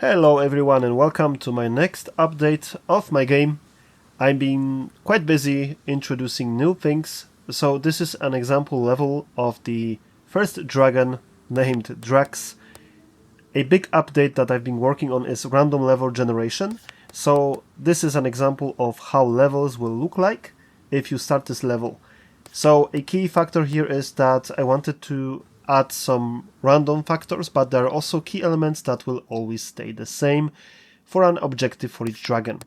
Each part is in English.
Hello everyone and welcome to my next update of my game. I've been quite busy introducing new things, so this is an example level of the first dragon named Drax. A big update that I've been working on is random level generation, so this is an example of how levels will look like if you start this level. So a key factor here is that I wanted to add some random factors, but there are also key elements that will always stay the same for an objective for each dragon.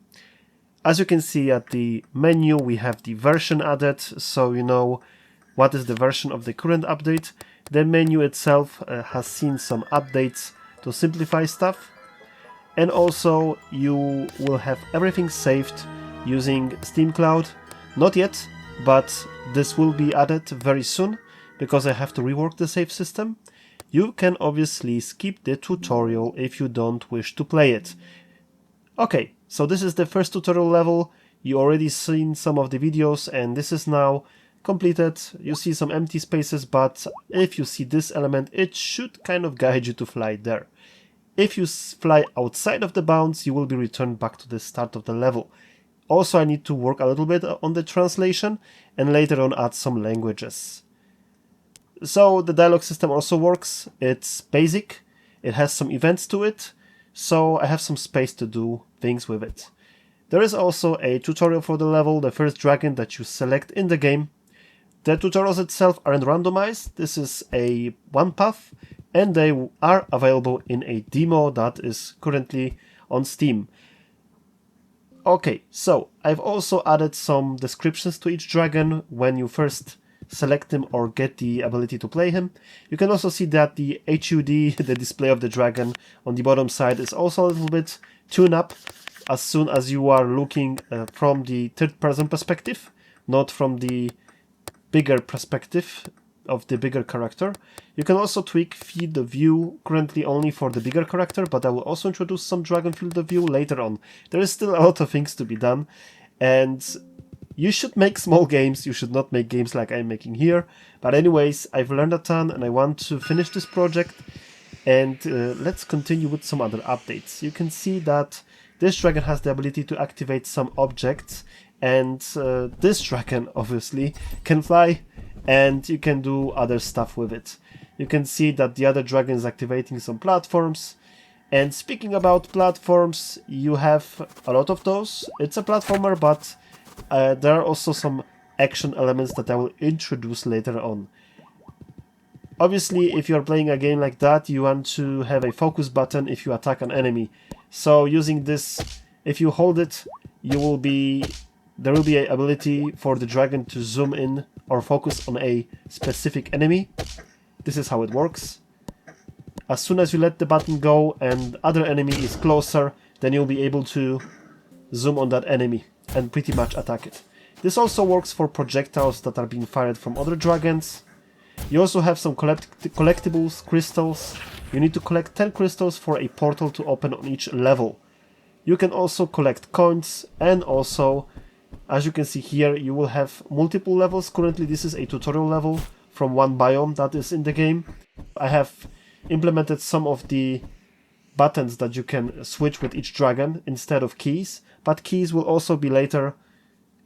As you can see at the menu, we have the version added, so you know what is the version of the current update. The menu itself has seen some updates to simplify stuff, and also you will have everything saved using Steam Cloud. Not yet, but this will be added very soon, because I have to rework the save system. You can obviously skip the tutorial if you don't wish to play it. Okay, so this is the first tutorial level. You already seen some of the videos and this is now completed. You see some empty spaces, but if you see this element, it should kind of guide you to fly there. If you fly outside of the bounds, you will be returned back to the start of the level. Also, I need to work a little bit on the translation and later on add some languages. So the dialogue system also works. It's basic, it has some events to it, so I have some space to do things with it. There is also a tutorial for the level, the first dragon that you select in the game. The tutorials itself aren't randomized, this is a one path, and they are available in a demo that is currently on Steam. Okay, so I've also added some descriptions to each dragon when you first select him or get the ability to play him. You can also see that the HUD, the display of the dragon on the bottom side, is also a little bit tuned up as soon as you are looking from the third person perspective, not from the bigger perspective of the bigger character. You can also tweak field of view, currently only for the bigger character, but I will also introduce some dragon field of view later on. There is still a lot of things to be done, and you should make small games, you should not make games like I'm making here. But anyways, I've learned a ton and I want to finish this project. And let's continue with some other updates. You can see that this dragon has the ability to activate some objects. And this dragon, obviously, can fly and you can do other stuff with it. You can see that the other dragon is activating some platforms. And speaking about platforms, you have a lot of those. It's a platformer, but there are also some action elements that I will introduce later on. Obviously, if you are playing a game like that, you want to have a focus button if you attack an enemy. So using this, if you hold it, there will be an ability for the dragon to zoom in or focus on a specific enemy. This is how it works. As soon as you let the button go and other enemy is closer, then you'll be able to zoom on that enemy and pretty much attack it. This also works for projectiles that are being fired from other dragons. You also have some collectibles, crystals. You need to collect 10 crystals for a portal to open on each level. You can also collect coins, and also, as you can see here, you will have multiple levels. Currently this is a tutorial level from one biome that is in the game. I have implemented some of the buttons that you can switch with each dragon instead of keys, but keys will also be later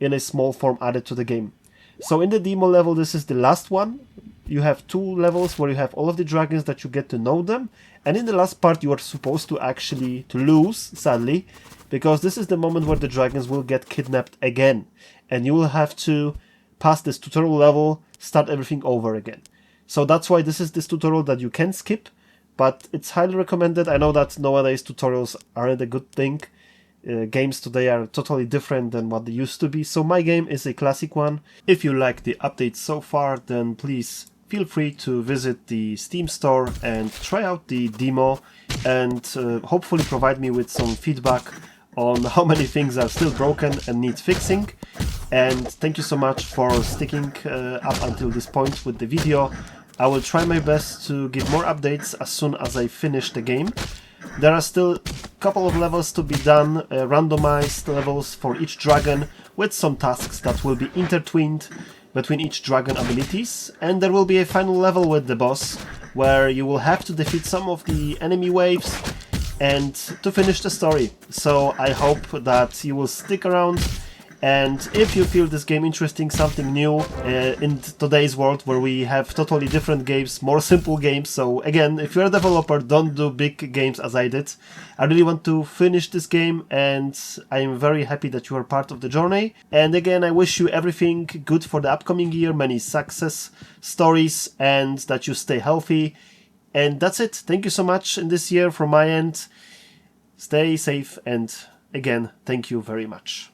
in a small form added to the game. So in the demo level, this is the last one. You have two levels where you have all of the dragons that you get to know them, and in the last part you are supposed to actually lose, sadly, because this is the moment where the dragons will get kidnapped again, and you will have to pass this tutorial level, start everything over again. So that's why this is this tutorial that you can skip, but it's highly recommended. I know that nowadays tutorials aren't a good thing. Games today are totally different than what they used to be, so my game is a classic one. If you like the updates so far, then please feel free to visit the Steam store and try out the demo and hopefully provide me with some feedback on how many things are still broken and need fixing. And thank you so much for sticking up until this point with the video. I will try my best to give more updates as soon as I finish the game. There are still a couple of levels to be done, randomized levels for each dragon with some tasks that will be intertwined between each dragon abilities, and there will be a final level with the boss where you will have to defeat some of the enemy waves and to finish the story. So I hope that you will stick around, and if you feel this game interesting, something new in today's world where we have totally different games, more simple games. So again, if you're a developer, don't do big games as I did. I really want to finish this game, and I'm very happy that you are part of the journey. And again, I wish you everything good for the upcoming year, many success stories, and that you stay healthy. And that's it. Thank you so much in this year from my end. Stay safe, and again, thank you very much.